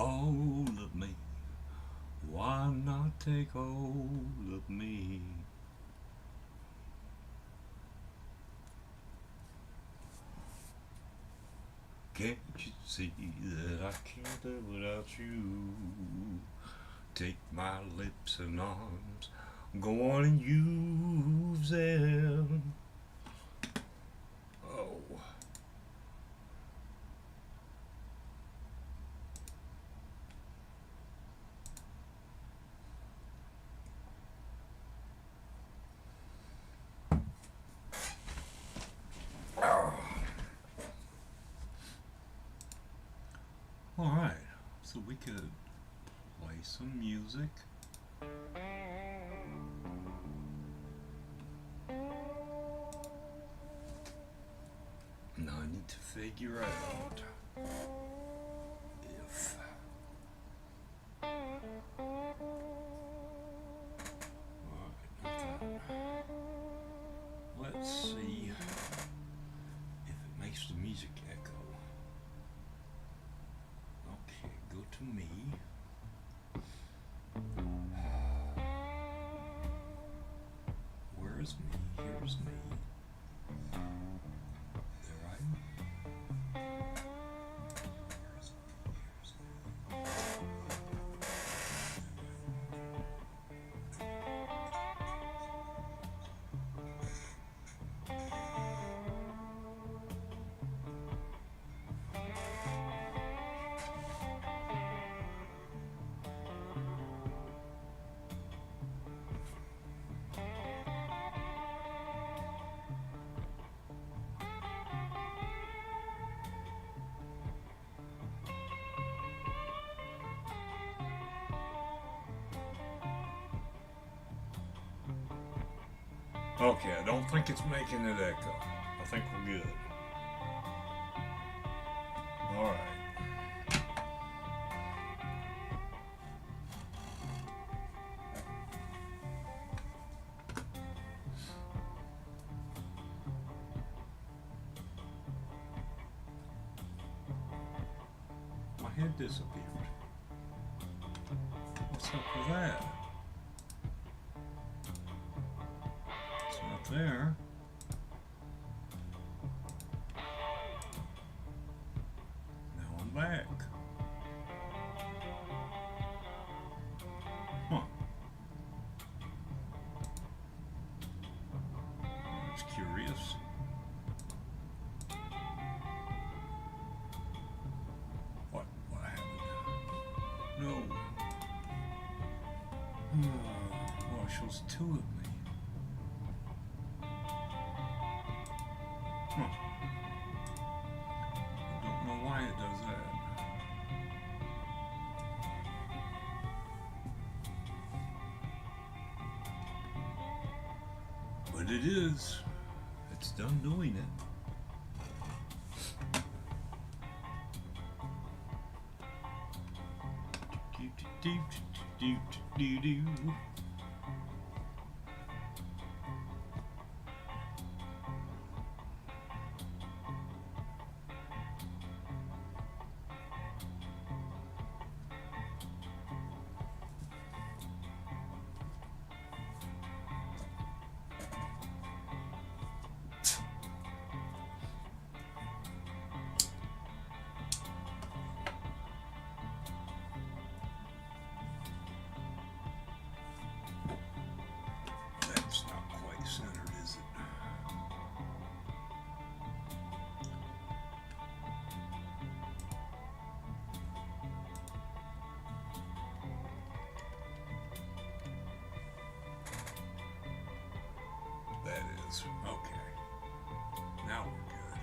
hold of me? Why not take hold of me? Can't you see that I can't live without you? Take my lips and arms, go on and use them. Oh. Alright, so we could play some music. Now I need to figure out if let's see if it makes the music echo. Okay, go to me. Where's me? Here's me. There I am. Here's me. Okay, I don't think it's making it echo. I think we're good. Alright. My head disappeared. What's up with that? There. Now I'm back. Huh. That's curious. What happened? No. Oh, it shows two of me. I don't know why it does that. But it is. It's done doing it. Do. That's not quite centered, is it? That is. Okay. Now we're good.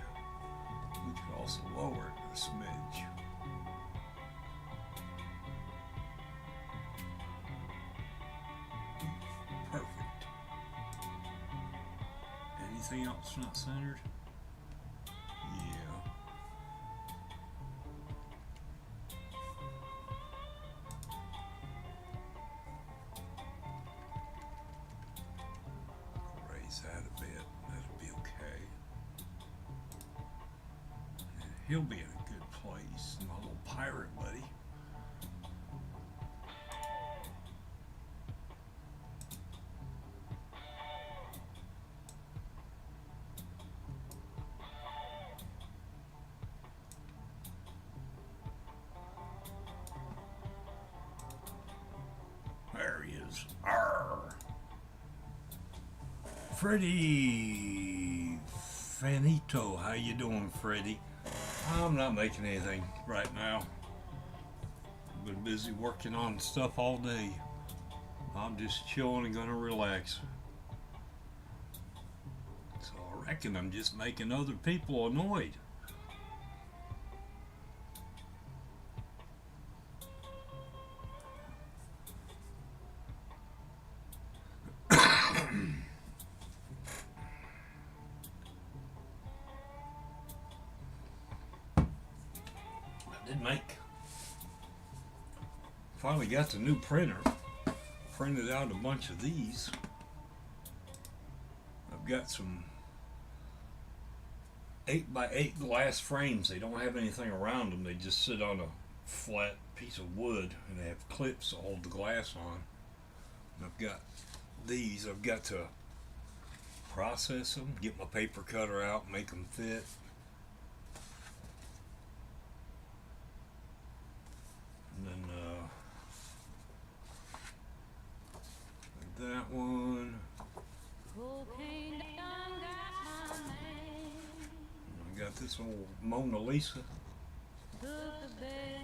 We could also lower it a smidge. Perfect. Anything else not centered? Yeah. Raise that a bit. That'll be okay. And he'll be in a good place, my little pirate buddy. is. Arr. Freddie Fanito, how you doing, Freddie? I'm not making anything right now. I've been busy working on stuff all day. I'm just chilling and gonna relax. So I reckon I'm just making other people annoyed. Finally got the new printer. Printed out a bunch of these. I've got some 8x8 glass frames. They don't have anything around them. They just sit on a flat piece of wood and they have clips to hold the glass on. And I've got these. I've got to process them, get my paper cutter out, make them fit. And then that one. I got this old Mona Lisa.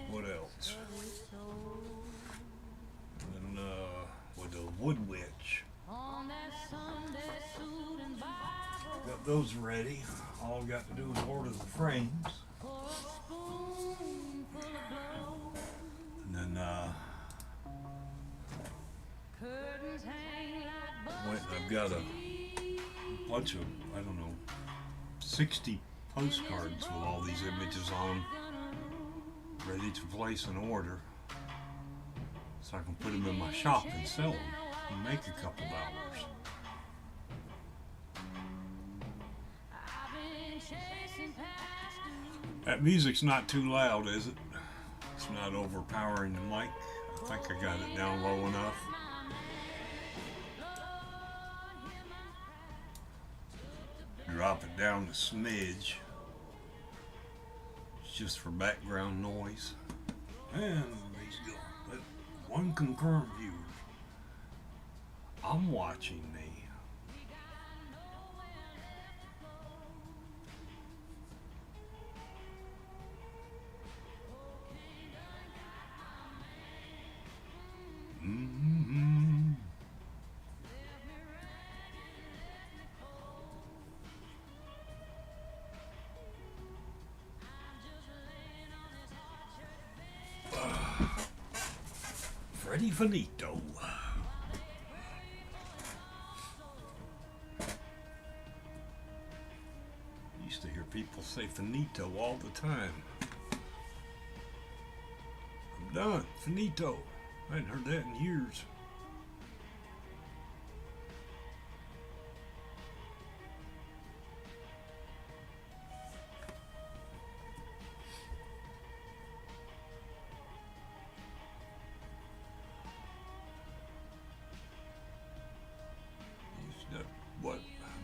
What else? And then with the Wood Witch. Got those ready. All I've got to do is order the frames. And then I've got a bunch of, I don't know, 60 postcards with all these images on them, ready to place an order so I can put them in my shop and sell them and make a couple dollars. That music's not too loud, is it? It's not overpowering the mic. I think I got it down low enough. Drop it down a smidge. It's just for background noise. And he's got one concurrent viewer. I'm watching me. Freddie Finito. Used to hear people say finito all the time. I'm done. Finito. I hadn't heard that in years.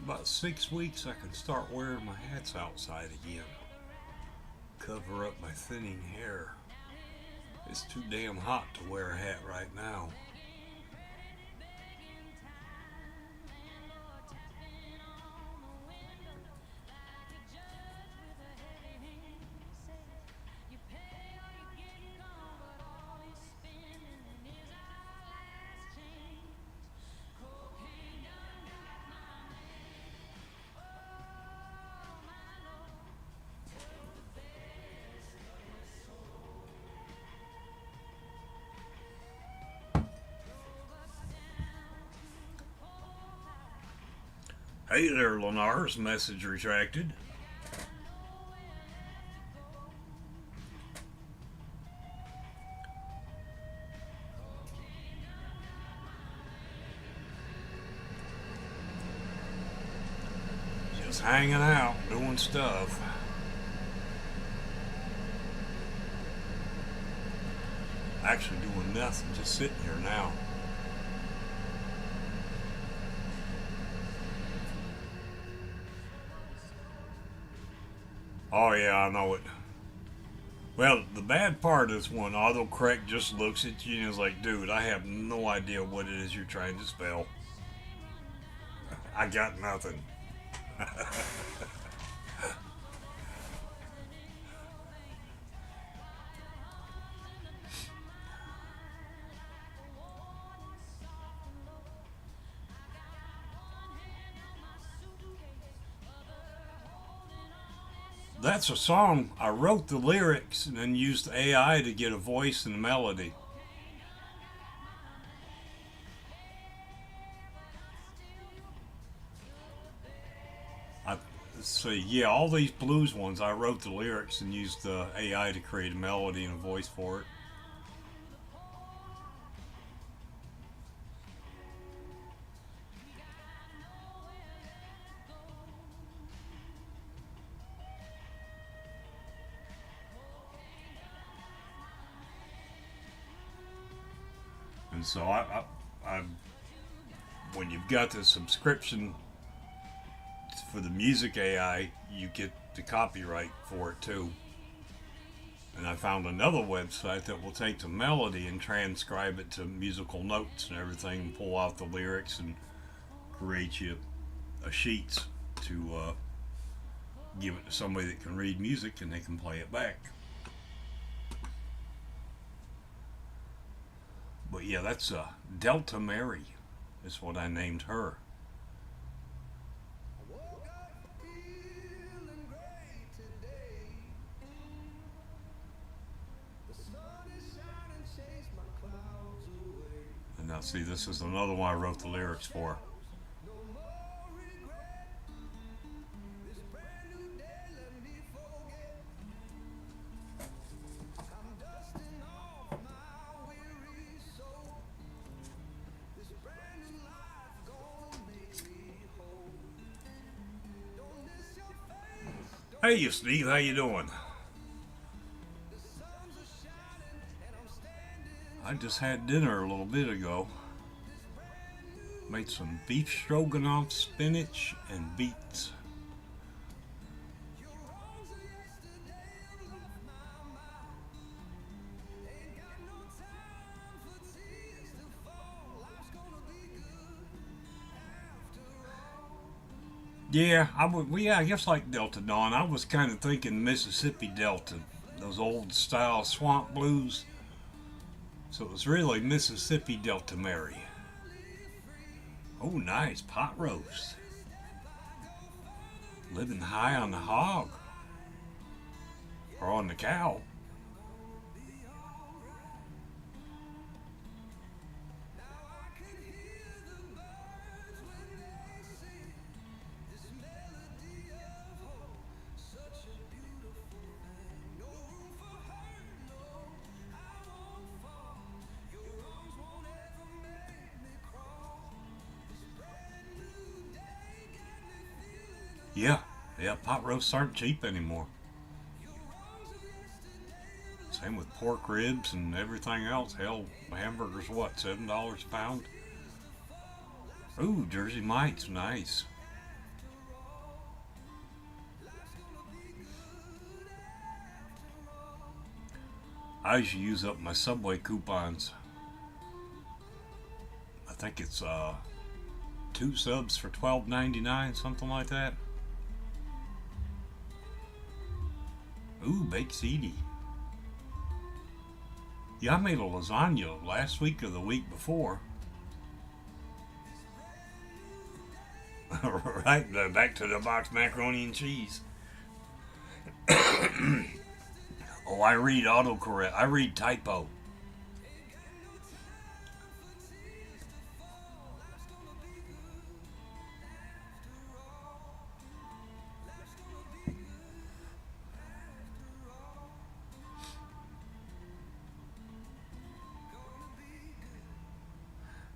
About 6 weeks I can start wearing my hats outside again. Cover up my thinning hair. It's too damn hot to wear a hat right now. Hey there, Lenars. Message retracted. Just hanging out, doing stuff. Actually doing nothing, just sitting here now. Oh yeah, I know it. Well, the bad part is when autocorrect just looks at you and is like, dude, I have no idea what it is you're trying to spell. I got nothing. That's a song. I wrote the lyrics and then used AI to get a voice and a melody. I see. Yeah, all these blues ones, I wrote the lyrics and used the AI to create a melody and a voice for it. And so I when you've got the subscription for the music AI, you get the copyright for it too. And I found another website that will take the melody and transcribe it to musical notes and everything, and pull out the lyrics and create you a sheets to give it to somebody that can read music and they can play it back. But yeah, that's Delta Mary is what I named her. And now see, this is another one I wrote the lyrics for. Hey, Steve, how you doing? I just had dinner a little bit ago. Made some beef stroganoff, spinach, and beets. Yeah, I guess like Delta Dawn. I was kind of thinking Mississippi Delta, those old style swamp blues. So it was really Mississippi Delta Mary. Oh, nice pot roast. Living high on the hog or on the cow. Yeah, yeah, pot roasts aren't cheap anymore. Same with pork ribs and everything else. Hell, hamburgers, what, $7 a pound? Ooh, Jersey Mike's nice. I usually use up my Subway coupons. I think it's two subs for $12.99, something like that. Ooh, baked ziti. Yeah, I made a lasagna last week or the week before. Right, back to the box macaroni and cheese. Oh, I read autocorrect. I read typo.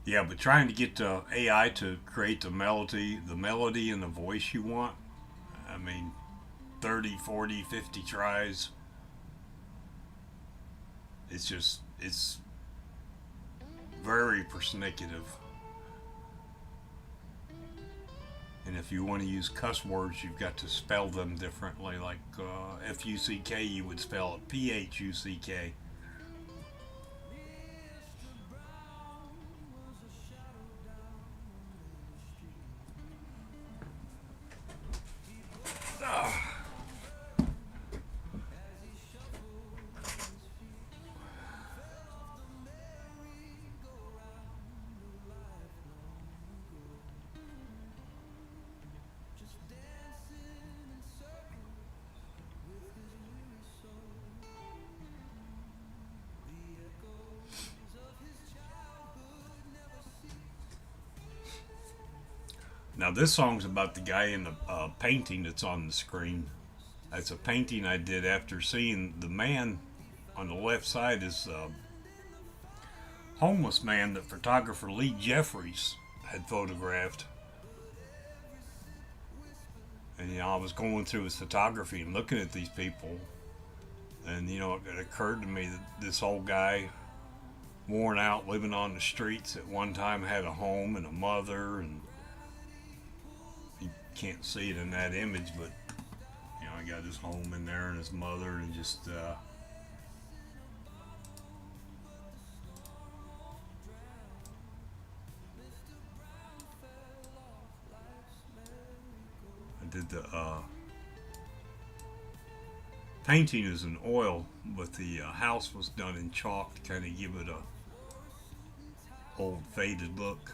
Yeah, but trying to get AI to create the melody and the voice you want, I mean, 30, 40, 50 tries, it's very persnicative. And if you want to use cuss words, you've got to spell them differently. Like F-U-C-K, you would spell it P-H-U-C-K. Now this song's about the guy in the painting that's on the screen. That's a painting I did after seeing the man on the left side is a homeless man that photographer Lee Jeffries had photographed. And I was going through his photography and looking at these people, and it occurred to me that this old guy, worn out, living on the streets, at one time had a home and a mother, and you can't see it in that image, but I got his home in there and his mother, and just I did the painting is in oil, but the house was done in chalk to kind of give it a old faded look.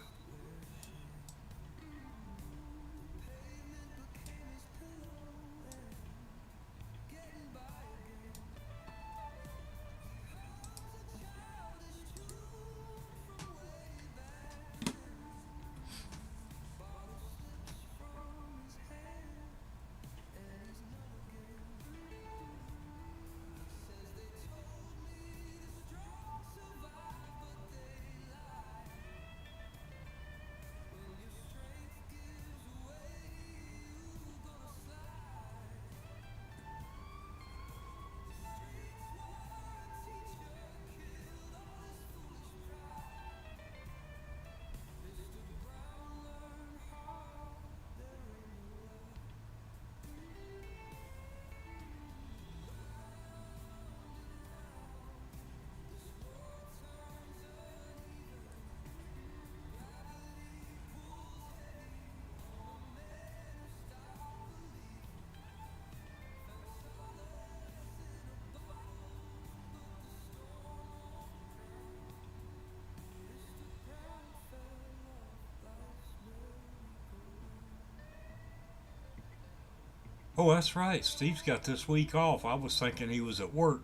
Oh, that's right. Steve's got this week off. I was thinking he was at work,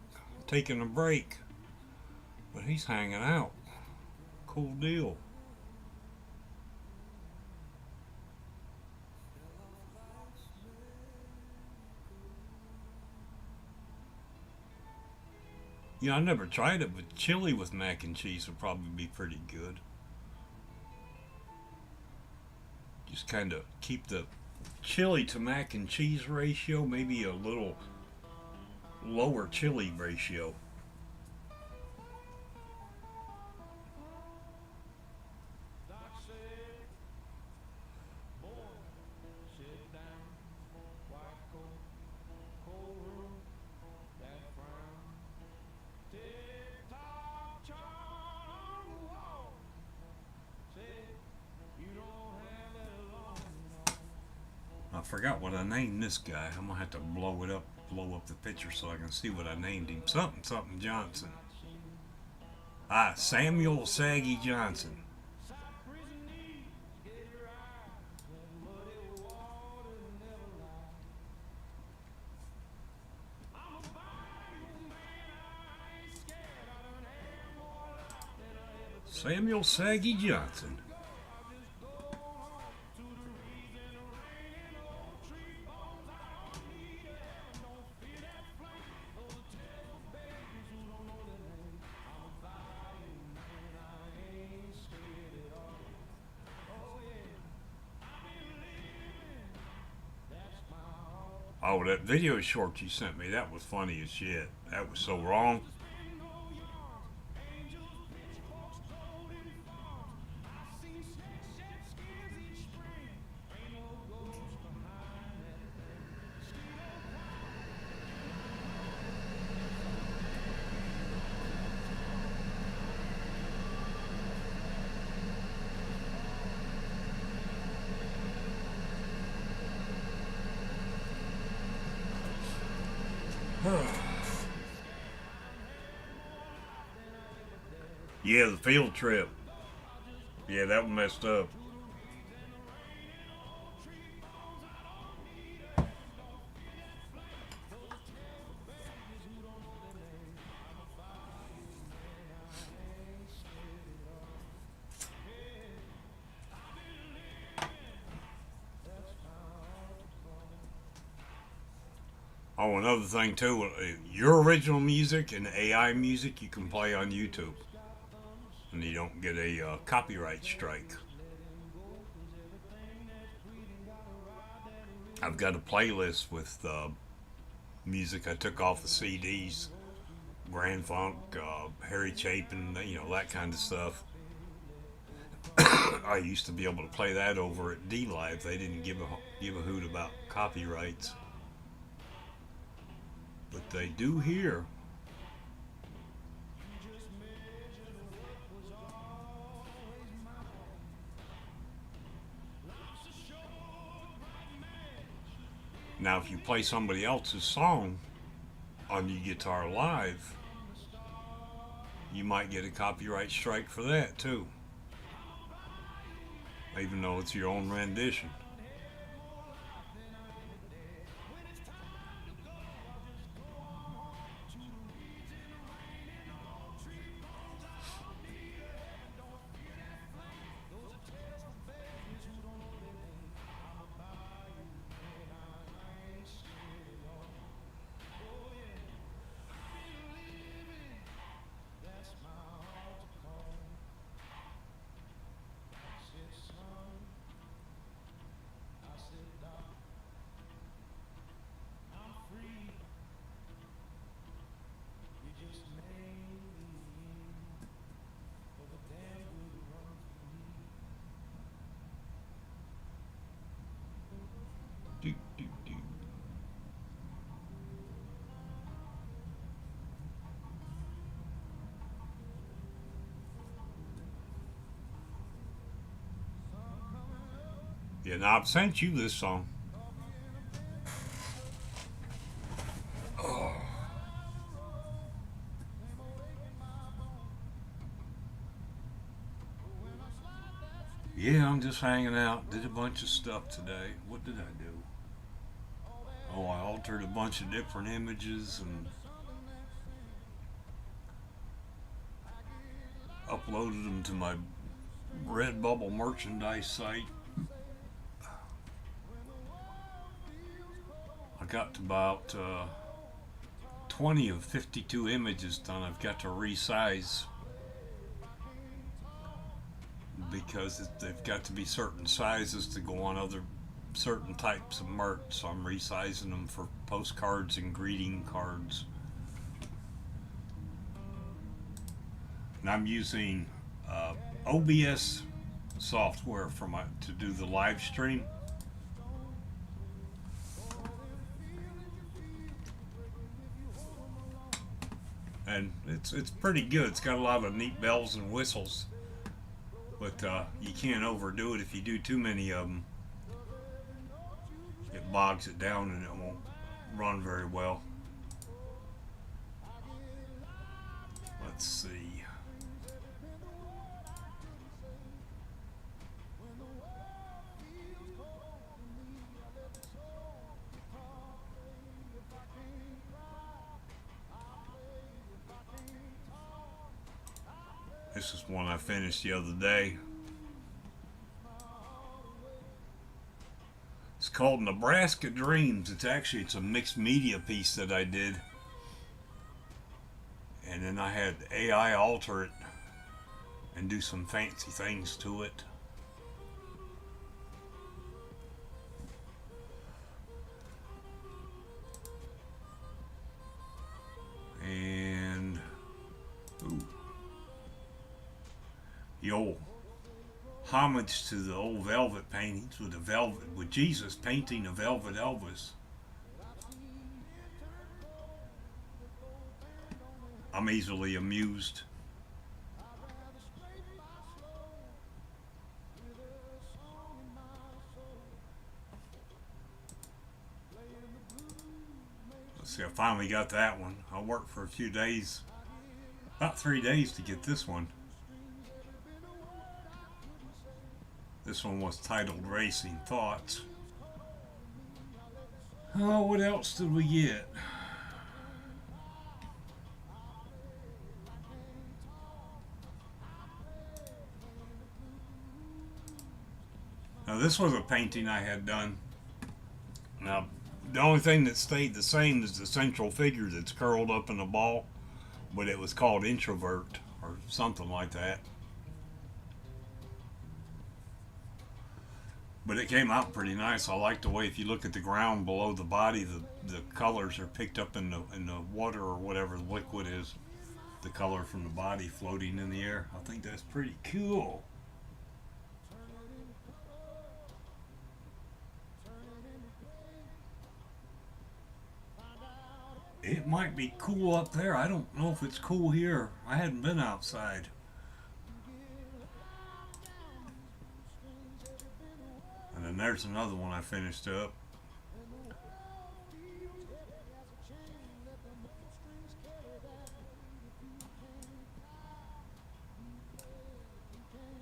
taking a break, but he's hanging out. Cool deal. I never tried it, but chili with mac and cheese would probably be pretty good. Just kind of keep the chili to mac and cheese ratio, maybe a little lower chili ratio. I forgot what I named this guy. I'm gonna have to blow up the picture so I can see what I named him. Something Johnson. Samuel Saggy Johnson. Samuel Saggy Johnson. Oh, that video short you sent me, that was funny as shit. That was so wrong. Yeah, the field trip. Yeah, that one messed up. Oh, another thing too, your original music and AI music you can play on YouTube, and you don't get a copyright strike. I've got a playlist with music I took off the CDs, Grand Funk, Harry Chapin, that kind of stuff. I used to be able to play that over at D Live. They didn't give a hoot about copyrights, but they do here. Now, if you play somebody else's song on your guitar live, you might get a copyright strike for that too, even though it's your own rendition. Do, do, do. Yeah, now I've sent you this song. Oh. Yeah, I'm just hanging out. Did a bunch of stuff today. What did I do? Oh, I altered a bunch of different images and uploaded them to my Redbubble merchandise site. I got to about 20 of 52 images done. I've got to resize because they've got to be certain sizes to go on other certain types of merch. So I'm resizing them for postcards and greeting cards. And I'm using OBS software to do the live stream. And it's pretty good. It's got a lot of neat bells and whistles, but you can't overdo it. If you do too many of them, it bogs it down and it won't run very well. Let's see. This is one I finished the other day. It's called Nebraska Dreams. It's a mixed media piece that I did. And then I had AI alter it and do some fancy things to it. And the old homage to the old velvet paintings with Jesus painting a velvet Elvis. I'm easily amused. Let's see, I finally got that one. I worked for a few days, about 3 days to get this one. This one was titled Racing Thoughts. Oh, what else did we get? Now, this was a painting I had done. Now, the only thing that stayed the same is the central figure that's curled up in a ball, but it was called Introvert or something like that. But it came out pretty nice. I like the way, if you look at the ground below the body, the colors are picked up in the water or whatever the liquid is. The color from the body floating in the air. I think that's pretty cool. It might be cool up there. I don't know if it's cool here. I hadn't been outside. And then there's another one I finished up.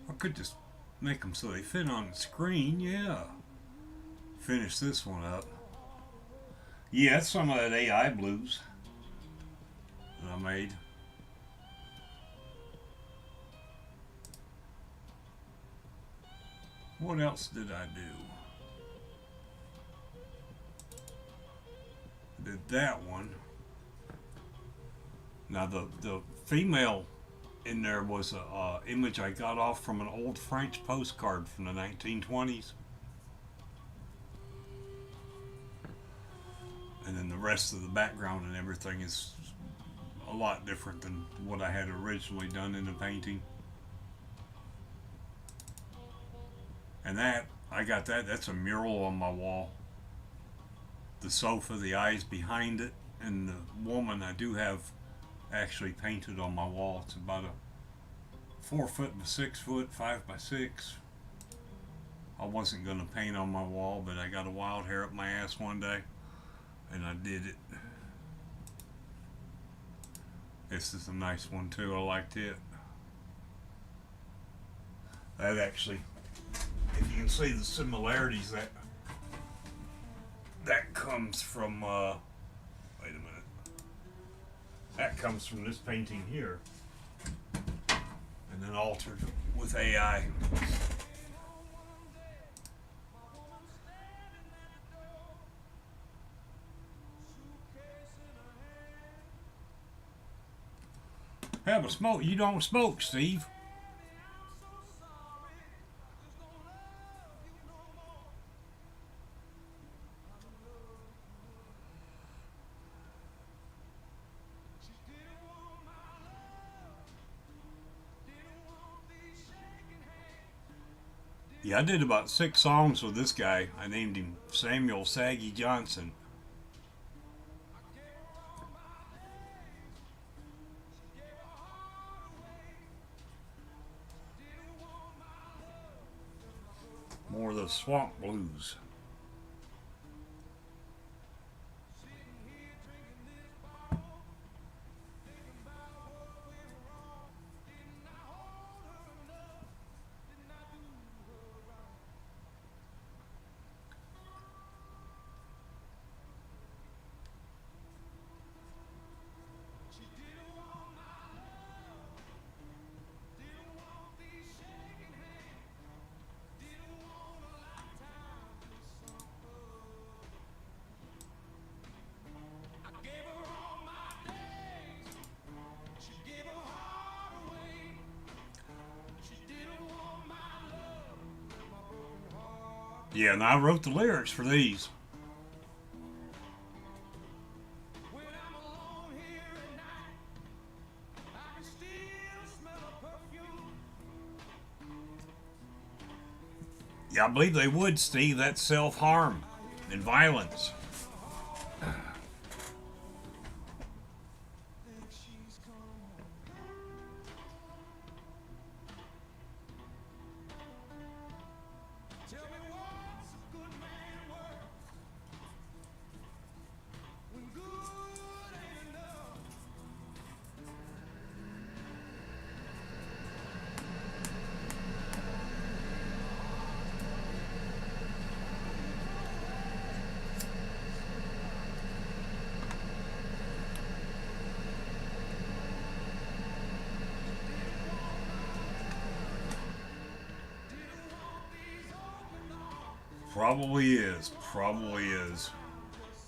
I could just make them so they fit on the screen, yeah. Finish this one up. Yeah, it's some of that AI blues that I made. What else did I do? I did that one. Now the female in there was a image I got off from an old French postcard from the 1920s. And then the rest of the background and everything is a lot different than what I had originally done in the painting. And that, I got that, that's a mural on my wall. The sofa, the eyes behind it, and the woman I do have actually painted on my wall. It's about a 4 foot by 6 foot, 5 by 6. I wasn't gonna paint on my wall, but I got a wild hair up my ass one day, and I did it. This is a nice one too, I liked it. That actually, if you can see the similarities, that comes from, wait a minute. That comes from this painting here, and then altered with AI. Have a smoke. You don't smoke, Steve. Yeah, I did about 6 songs with this guy. I named him Samuel Saggy Johnson. More of the swamp blues. Yeah, and I wrote the lyrics for these. Yeah, I believe they would, Steve. That's self-harm and violence. Probably is. Probably is.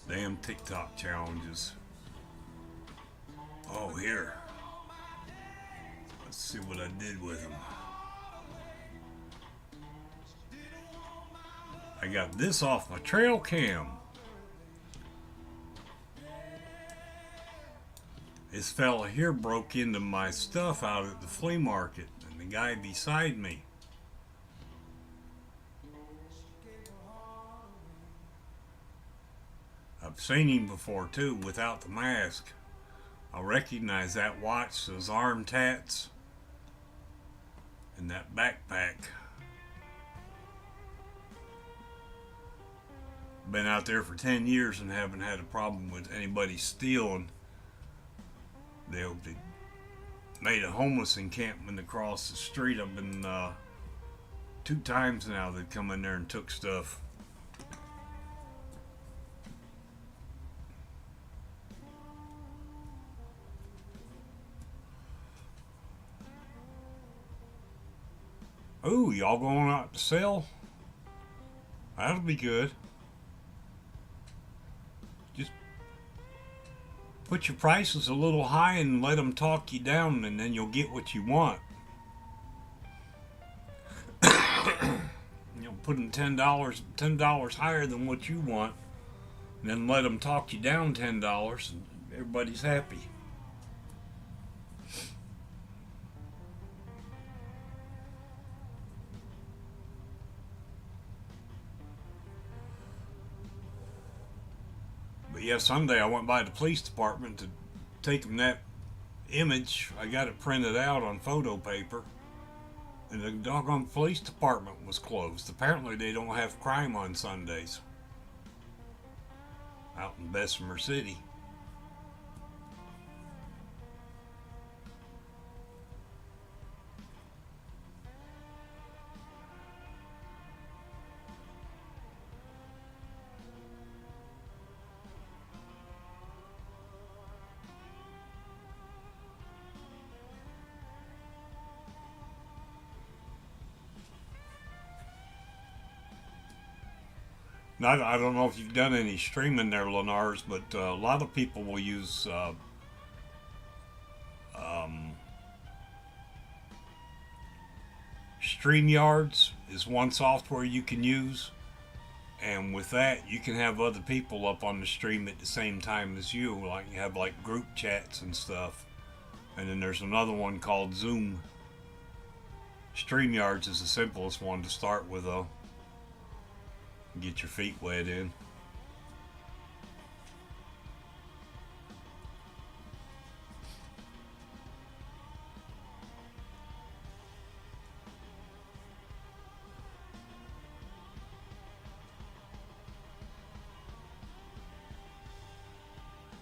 Damn TikTok challenges. Oh, here. Let's see what I did with them. I got this off my trail cam. This fella here broke into my stuff out at the flea market, and the guy beside me. I've seen him before too, without the mask. I recognize that watch, those arm tats, and that backpack. Been out there for 10 years and haven't had a problem with anybody stealing. They made a homeless encampment across the street. I've been 2 times now they've come in there and took stuff. Ooh, y'all going out to sell? That'll be good. Just put your prices a little high and let them talk you down, and then you'll get what you want. Put them $10 higher than what you want, and then let them talk you down $10, and everybody's happy. But yeah, Sunday I went by the police department to take them that image. I got it printed out on photo paper, and the doggone police department was closed. Apparently they don't have crime on Sundays out in Bessemer City. Now, I don't know if you've done any streaming there, Lenars, but a lot of people will use StreamYards is one software you can use, and with that you can have other people up on the stream at the same time as you. Like you have like group chats and stuff. And then there's another one called Zoom. StreamYards is the simplest one to start with, though. Get your feet wet in.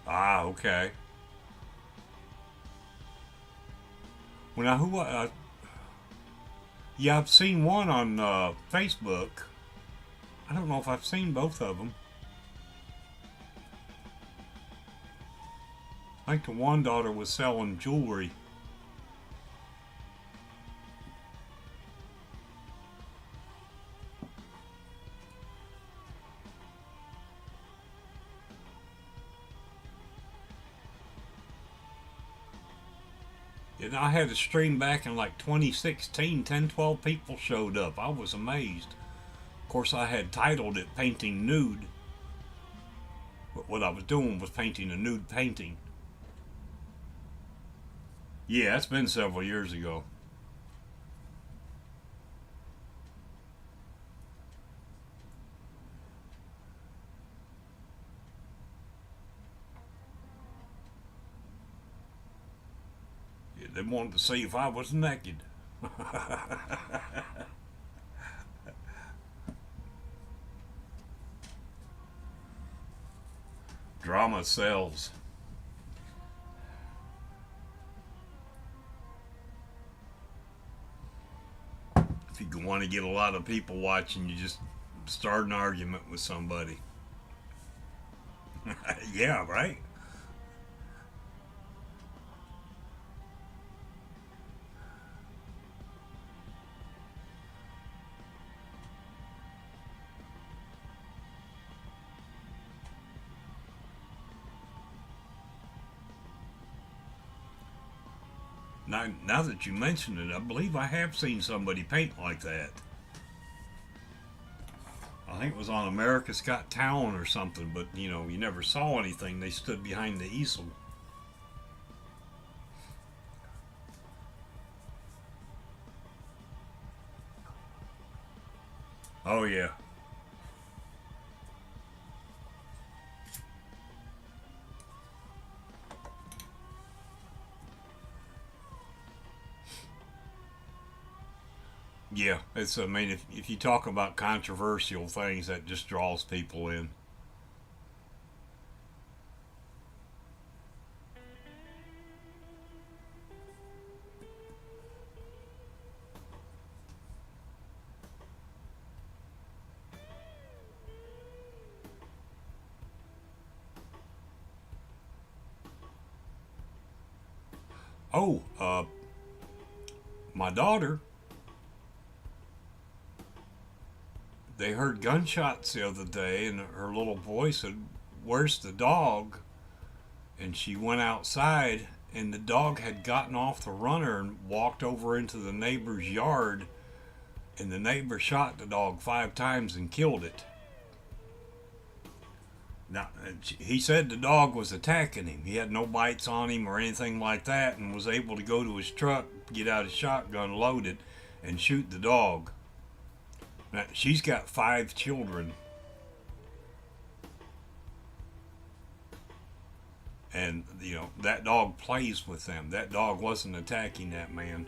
Ah, okay. Well, now yeah, I've seen one on Facebook. I don't know if I've seen both of them. I think the one daughter was selling jewelry. And I had a stream back in like 2016. 12 people showed up. I was amazed. Of course, I had titled it Painting Nude. But what I was doing was painting a nude painting. Yeah, it's been several years ago. Yeah, they wanted to see if I was naked. Drama sells. If you want to get a lot of people watching, you just start an argument with somebody. Yeah, right? Now that you mention it, I believe I have seen somebody paint like that. I think it was on America's Got Talent or something, but you know, you never saw anything. They stood behind the easel. Oh yeah. Yeah, it's. I mean, if you talk about controversial things, that just draws people in. Oh, my daughter, they heard gunshots the other day, and her little boy said, "Where's the dog?" And she went outside, and the dog had gotten off the runner and walked over into the neighbor's yard, and the neighbor shot the dog 5 times and killed it. Now, he said the dog was attacking him. He had no bites on him or anything like that, and was able to go to his truck, get out his shotgun, load it, and shoot the dog. Now, she's got 5 children, and you know that dog plays with them. That dog wasn't attacking that man.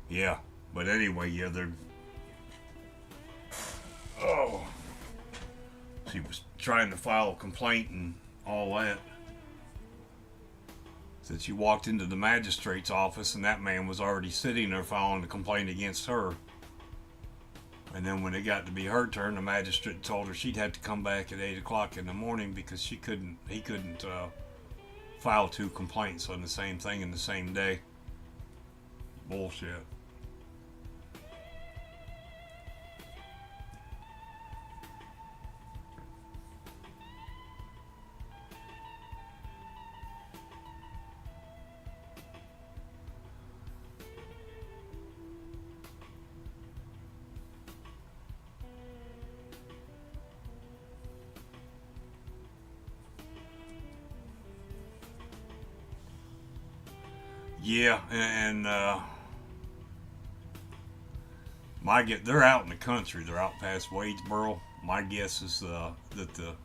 Yeah, but anyway, yeah, they're. Oh, she was trying to file a complaint and all that. Said she walked into the magistrate's office and that man was already sitting there filing a complaint against her. And then when it got to be her turn, the magistrate told her she'd have to come back at 8 o'clock in the morning because he couldn't file 2 complaints on the same thing in the same day. Bullshit. Yeah, and they're out in the country. They're out past Wadesboro. My guess is that the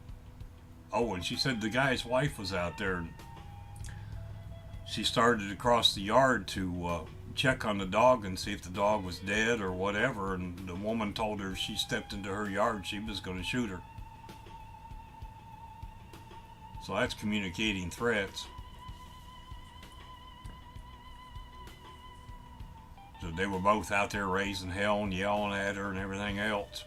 and she said the guy's wife was out there. And she started across the yard to check on the dog and see if the dog was dead or whatever. And the woman told her if she stepped into her yard, she was going to shoot her. So that's communicating threats. So they were both out there raising hell and yelling at her and everything else.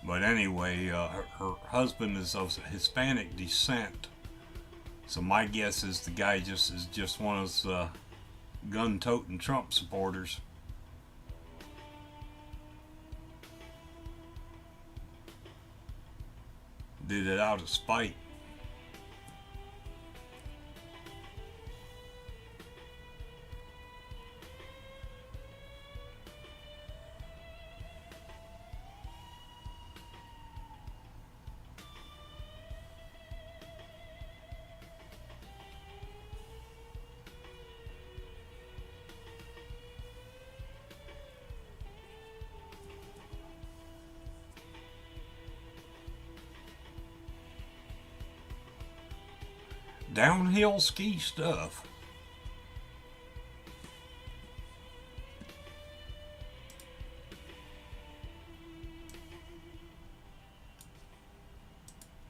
But anyway, her husband is of Hispanic descent. So my guess is the guy is just one of those gun-toting Trump supporters. Did it out of spite. Downhill ski stuff.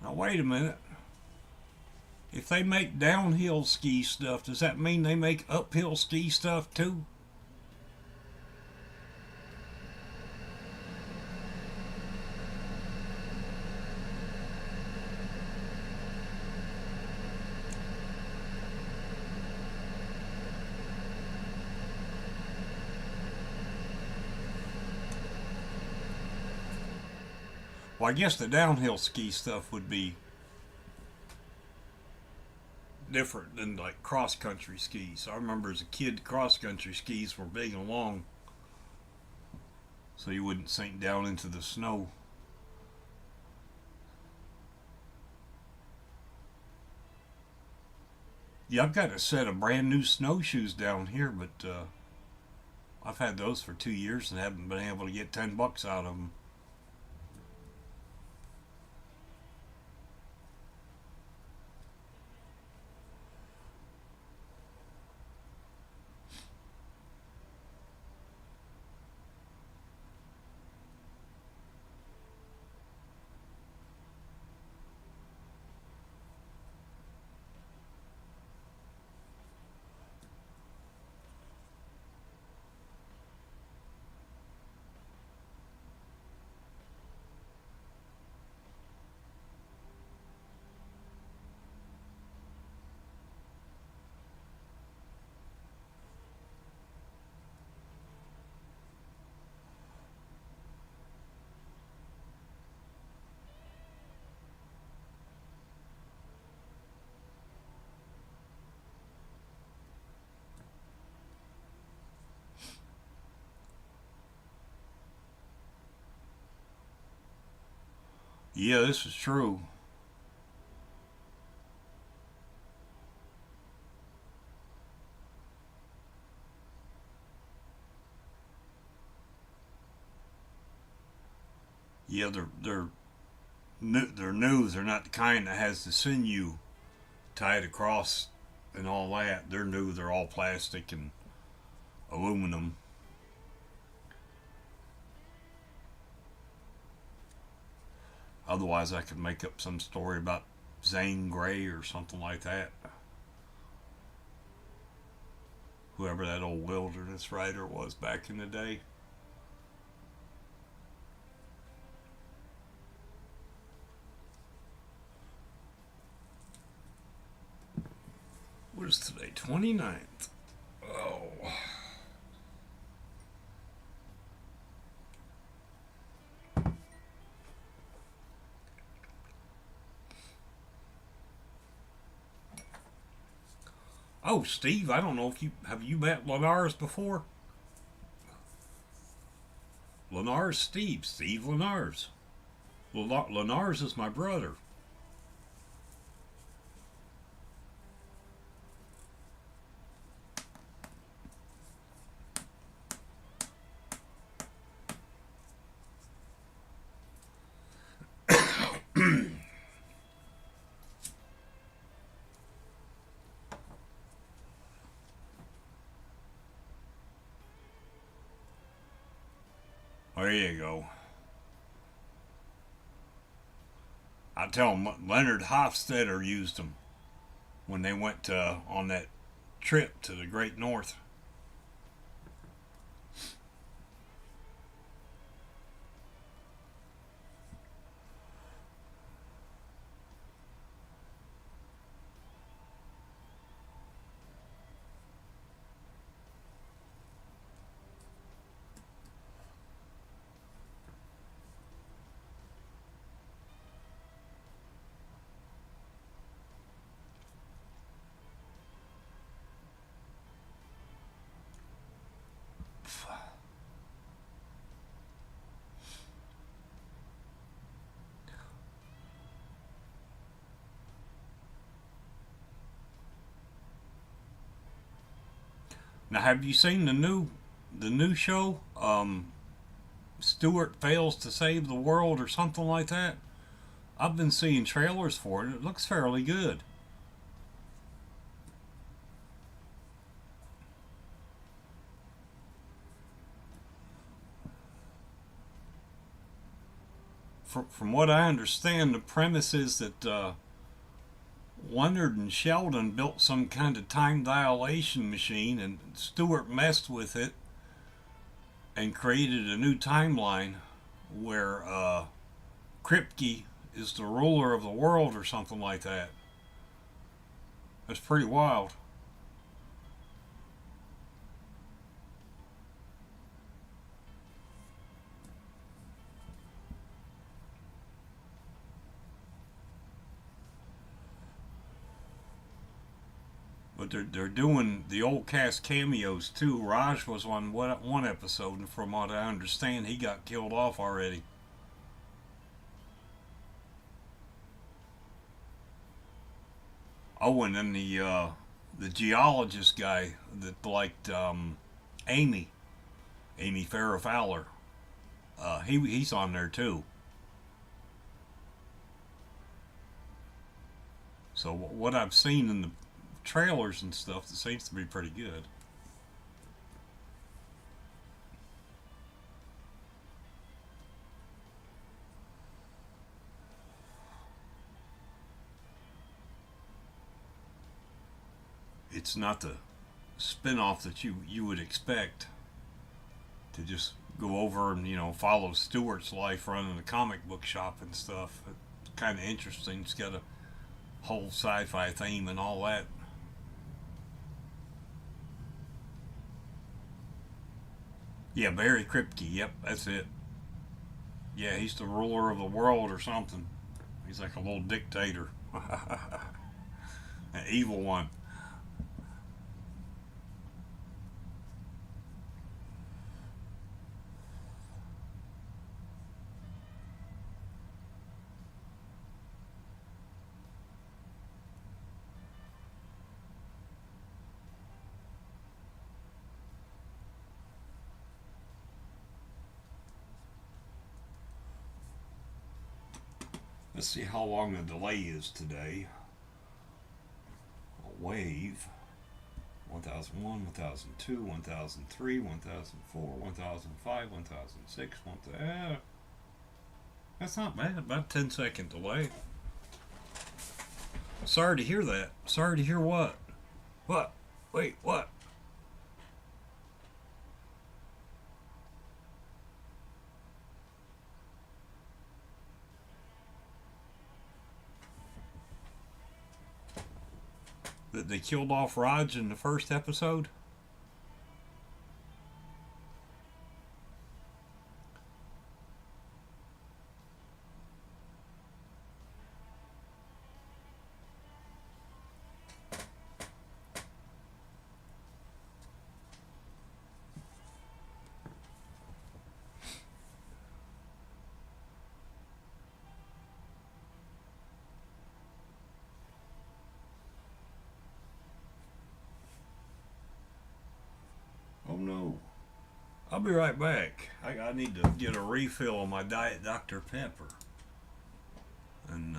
Now wait a minute. If they make downhill ski stuff, does that mean they make uphill ski stuff too? Well, I guess the downhill ski stuff would be different than like cross country skis. I remember as a kid, cross country skis were big and long, so you wouldn't sink down into the snow. Yeah, I've got a set of brand new snowshoes down here, but I've had those for 2 years and haven't been able to get $10 out of them. Yeah, this is true. Yeah, they're new. They're not the kind that has the sinew tied across and all that. They're new. They're all plastic and aluminum. Otherwise, I could make up some story about Zane Grey or something like that. Whoever that old wilderness writer was back in the day. What is today? 29th. Oh. Oh, Steve, I don't know if you met Lenars before? Lenars Steve Lenars. Lenars is my brother. There you go. I tell him Leonard Hofstadter used them when they went on that trip to the Great North. Now, have you seen the new show? Stewart fails to save the world or something like that. I've been seeing trailers for it. It looks fairly good. From what I understand, the premise is that Leonard and Sheldon built some kind of time dilation machine, and Stewart messed with it and created a new timeline where Kripke is the ruler of the world or something like that. That's pretty wild. But they're doing the old cast cameos too. Raj was on one episode, and from what I understand, he got killed off already. Oh, and then the geologist guy that liked Amy Farrah Fowler. He's on there too. So what I've seen in the trailers and stuff, it seems to be pretty good. It's not the spin-off that you would expect to just go over and follow Stewart's life running a comic book shop and stuff. It's kind of interesting. It's got a whole sci-fi theme and all that. Yeah, Barry Kripke. Yep, that's it. Yeah, he's the ruler of the world or something. He's like a little dictator, an evil one. Let's see how long the delay is today. A wave. 1001, 1002, 1003, 1004, 1005, 1006, 1000. That's not bad. About a 10-second delay. Sorry to hear that. Sorry to hear what? What? Wait, what? That they killed off Raj in the first episode? Oh no. I'll be right back. I need to get a refill on my Diet Dr. Pepper and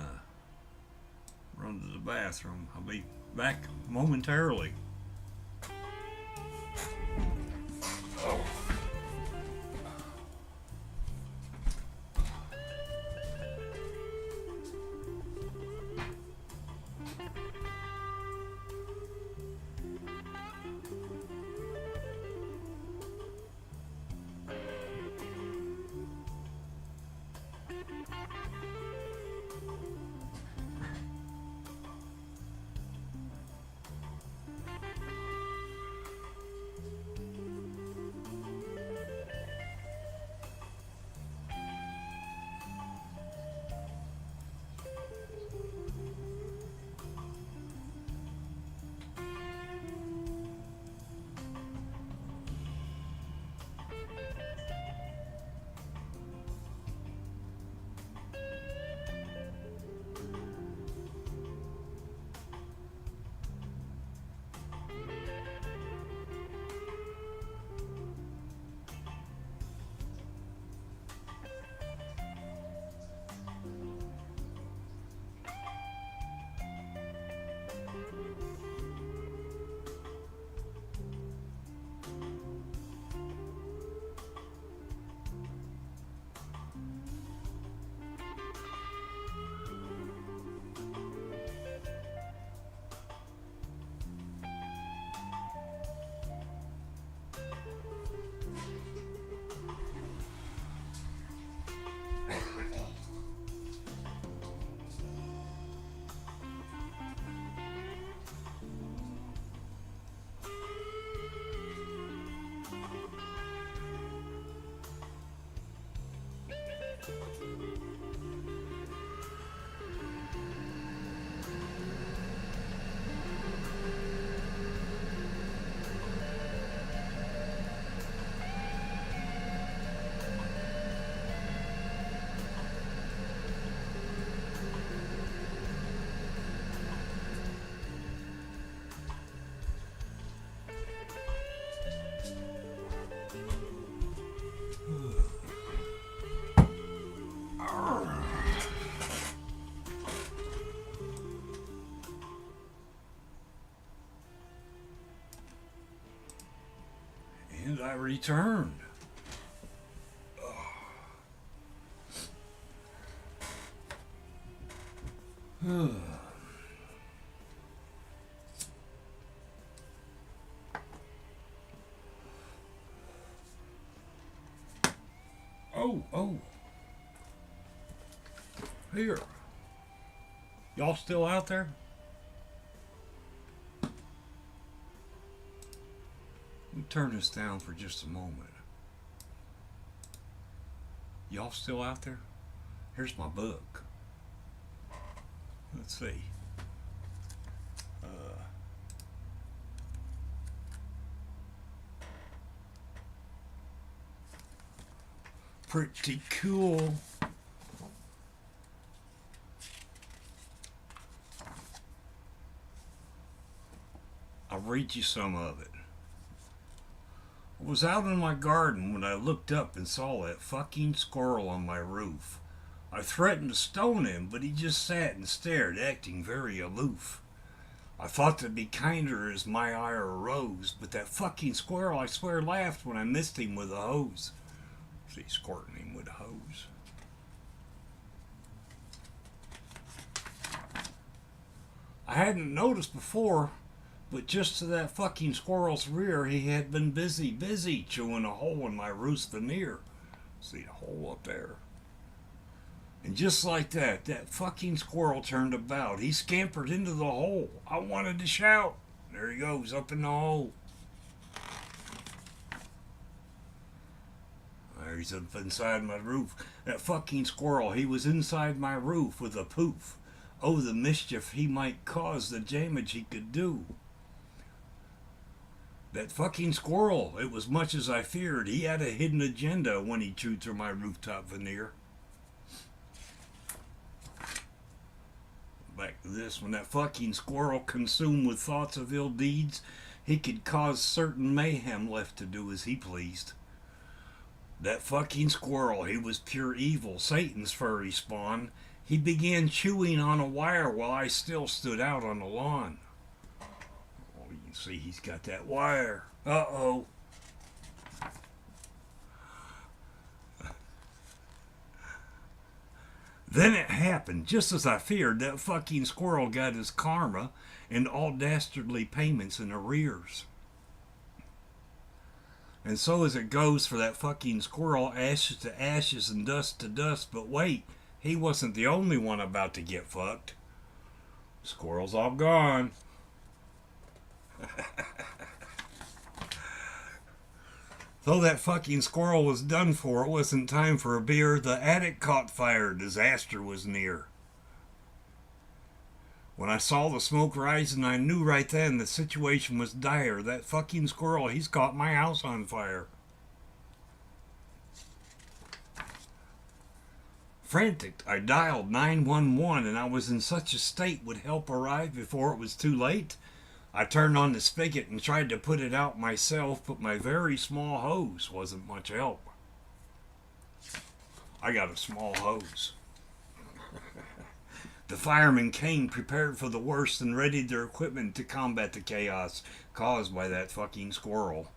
run to the bathroom. I'll be back momentarily. Oh. returned. Oh. Here. Y'all still out there? Let me turn this down for just a moment. Y'all still out there? Here's my book. Let's see. Pretty cool. I'll read you some of it. I was out in my garden when I looked up and saw that fucking squirrel on my roof. I threatened to stone him, but he just sat and stared, acting very aloof. I thought to be kinder as my ire arose, but that fucking squirrel, I swear, laughed when I missed him with a hose. See, squirting him with a hose. I hadn't noticed before, but just to that fucking squirrel's rear, he had been busy chewing a hole in my roof's veneer. See the hole up there? And just like that fucking squirrel turned about. He scampered into the hole. I wanted to shout. There he goes, up in the hole. There he's up inside my roof. That fucking squirrel, he was inside my roof with a poof. Oh, the mischief he might cause, the damage he could do. That fucking squirrel, it was much as I feared. He had a hidden agenda when he chewed through my rooftop veneer. Back to this, when that fucking squirrel consumed with thoughts of ill deeds, he could cause certain mayhem left to do as he pleased. That fucking squirrel, he was pure evil, Satan's furry spawn. He began chewing on a wire while I still stood out on the lawn. Oh, you can see he's got that wire. Uh-oh. Then it happened, just as I feared. That fucking squirrel got his karma and all dastardly payments in arrears. And so as it goes for that fucking squirrel, ashes to ashes and dust to dust. But wait, he wasn't the only one about to get fucked. Squirrel's all gone. Though that fucking squirrel was done for, it wasn't time for a beer. The attic caught fire. Disaster was near. When I saw the smoke rising, I knew right then the situation was dire. That fucking squirrel, he's caught my house on fire. Frantic, I dialed 911, and I was in such a state would help arrive before it was too late. I turned on the spigot and tried to put it out myself, but my very small hose wasn't much help. I got a small hose. The firemen came prepared for the worst and readied their equipment to combat the chaos caused by that fucking squirrel.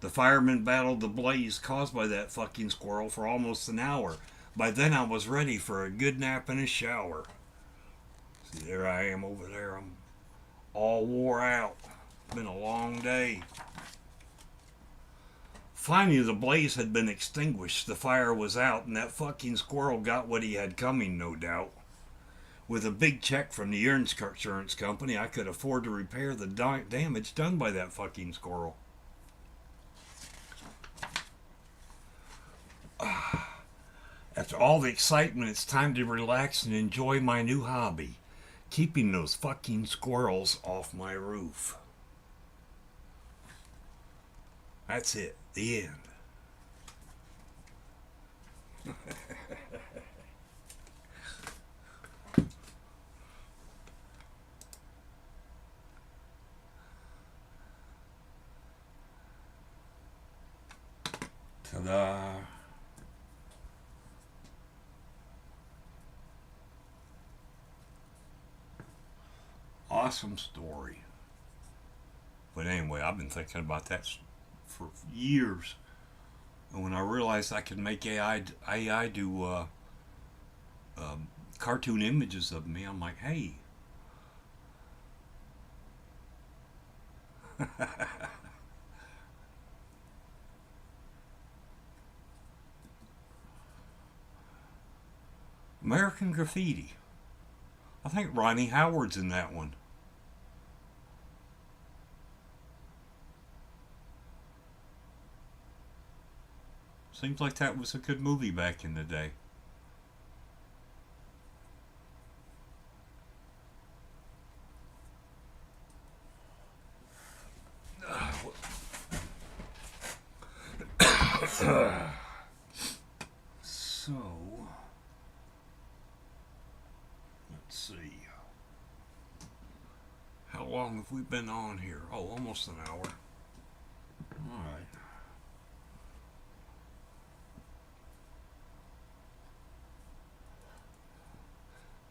The firemen battled the blaze caused by that fucking squirrel for almost an hour. By then I was ready for a good nap and a shower. See, there I am over there. I'm all wore out. It's been a long day. Finally, the blaze had been extinguished. The fire was out, and that fucking squirrel got what he had coming, no doubt. With a big check from the insurance company, I could afford to repair the damage done by that fucking squirrel. After all the excitement, it's time to relax and enjoy my new hobby, keeping those fucking squirrels off my roof. That's it. The end. Ta-da. Awesome story. But anyway, I've been thinking about that for years. And when I realized I could make AI do cartoon images of me, I'm like, hey. American Graffiti. I think Ronnie Howard's in that one. Seems like that was a good movie back in the day. So, let's see. How long have we been on here? Oh, almost an hour. Alright.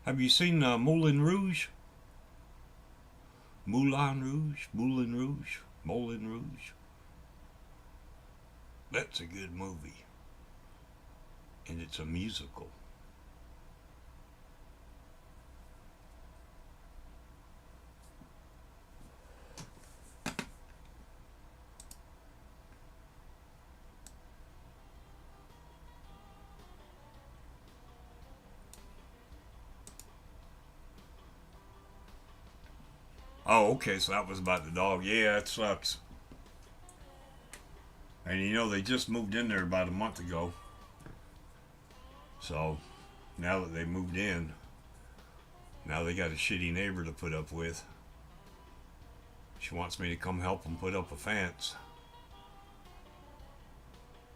Have you seen Moulin Rouge? Moulin Rouge? Moulin Rouge? Moulin Rouge? That's a good movie. And it's a musical. Oh, okay, so that was about the dog. Yeah, it sucks. And you know, they just moved in there about a month ago. So, now that they moved in, now they got a shitty neighbor to put up with. She wants me to come help them put up a fence.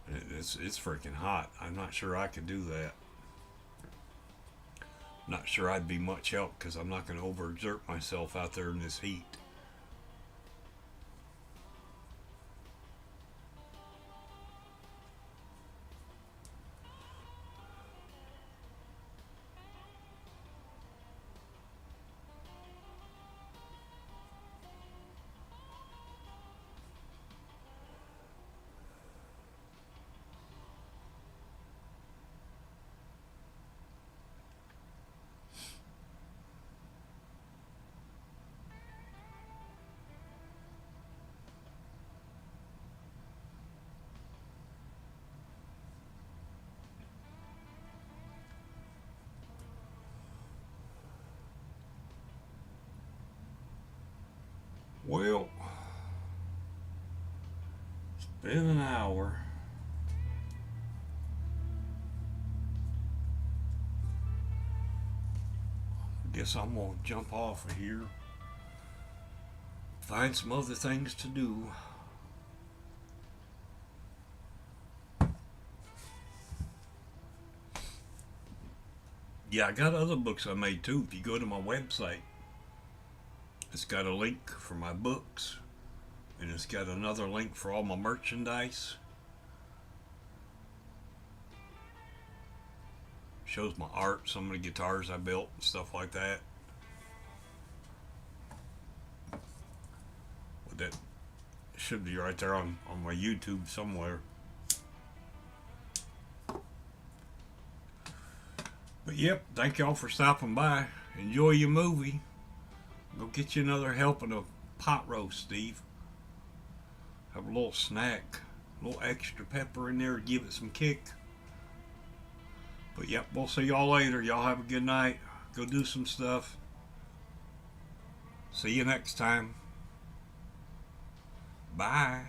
It's freaking hot. I'm not sure I could do that. Not sure I'd be much help because I'm not going to overexert myself out there in this heat. Well, it's been an hour. I guess I'm going to jump off of here. Find some other things to do. Yeah, I got other books I made too. If you go to my website, it's got a link for my books, and it's got another link for all my merchandise. Shows my art, some of the guitars I built and stuff like that. But that should be right there on my YouTube somewhere. But yep, thank y'all for stopping by. Enjoy your movie. Go get you another helping of pot roast, Steve. Have a little snack, a little extra pepper in there to give it some kick. But yep, we'll see y'all later. Y'all have a good night. Go do some stuff. See you next time. Bye.